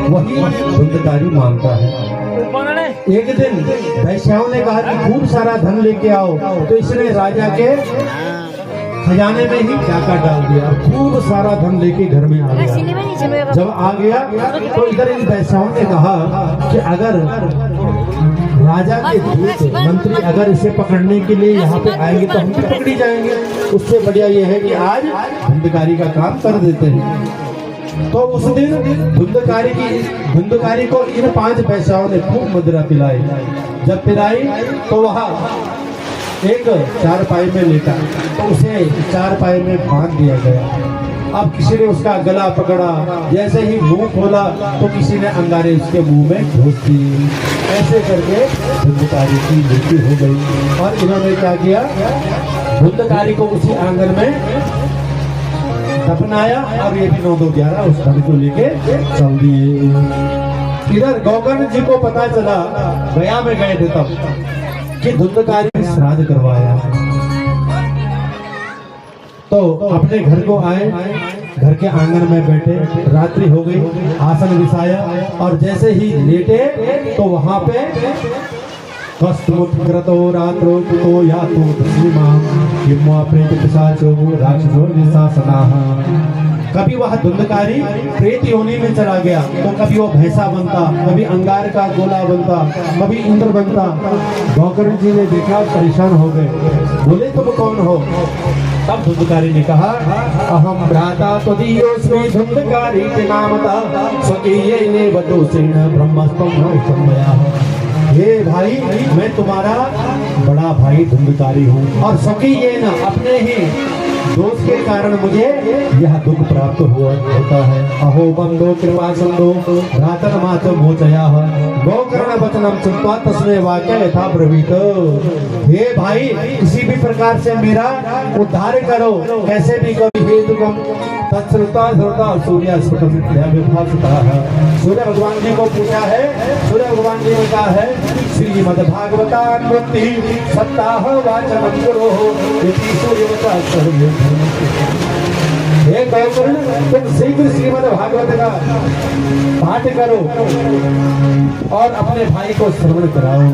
वही धुंधकारी मांगता है। एक दिन वैश्याओं ने कहा कि खूब सारा धन लेके आओ, तो इसने राजा के खजाने में ही डाका डाल दिया, खूब सारा धन लेके घर में आ गया। जब आ गया तो इधर इन वैश्याओं ने कहा कि अगर राजा के दूत मंत्री अगर इसे पकड़ने के लिए यहाँ पे आएंगे तो हम पकड़ी जाएंगे, उससे बढ़िया ये है कि आज धुंधकारी का काम कर देते हैं। तो उस दिन धुंधकारी को इन 5 पैसाओं ने खूब मदिरा पिलाई। जब पिलाई तो वह एक चारपाई में लेटा, तो उसे चारपाई में बांध दिया गया। अब किसी ने उसका गला पकड़ा, जैसे ही मुंह खोला तो किसी ने अंगारे उसके मुंह में घोंस दी। ऐसे करके धुंधकारी की मृत्यु हो गई। और इन्होंने क्या किया, धुंधकारी को उसी आंगन में दफनाया और ये भी 9-2-11 उस धन को लेके चल दिए। इधर गौकर्ण जी को पता चला, गया में गए थे तब, कि धुंधकारी ने श्राद्ध करवाया। तो अपने घर को आए, घर के आंगन में बैठे, रात्रि हो गई, आसन बिछाया और जैसे ही लेटे तो वहां पे कष्टमुत्कृतो रात्रो कुतो यातो तस्मिमां किम्वा प्रेत पिशाचो राक्षसो निशासनाः। कभी वह धुंधकारी प्रेत योनि में चला गया तो कभी वो भैंसा बनता, कभी अंगार का गोला बनता, कभी इंद्र बनता। गौकर्ण जी ने देखा, परेशान हो गए, बोले तुम कौन हो? तब धुंधकारी ने कहा, अहम भ्राता त्वदीयोऽस्मि धुंधकारी नामतः स्वकीयेन वदोषेण ब्रह्मस्त्वं संमया। हे भाई, मैं तुम्हारा बड़ा भाई धुंधकारी हूँ और स्वकीयेन अपने ही दोष के कारण मुझे यह दुख प्राप्त होता है। अहो बंधो कृपा सिंधो भ्रातर मात्र मोचया गौकर्ण वचनम चिंता तस्मै वाक्य यथा ब्रवीत। हे भाई, किसी भी प्रकार से मेरा उद्धार करो, कैसे भी करो। हेतुकम तत्श्रुता श्रुता सूर्य सूर्य भगवान जी को पूछा है, सूर्य भगवान जी ने कहा है, श्रीमद् भागवतान्वृत्ति सप्ताह वाचनम करो यदि सूर्यवता सर्वे। हे गौकर्ण, तुम शीघ्र श्रीमद् भागवत का पाठ करो और अपने भाई को श्रवण कराओ,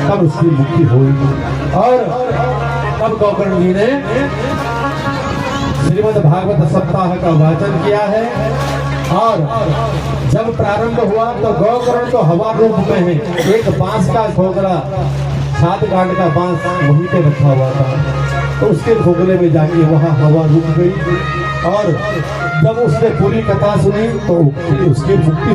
तब उसकी मुक्ति होगी। और तब गौकर्ण जी ने श्रीमद् भागवत सप्ताह का वाचन किया है। और जब प्रारंभ हुआ तो गौकर्ण तो हवा रूप में है, एक बांस का खोखला, 7 गांठ का बांस वहीं पे रखा हुआ था, तो उसके खोखले में जाके वहां हवा रुक गई। और जब उसने पूरी कथा सुनी तो उसकी मुक्ति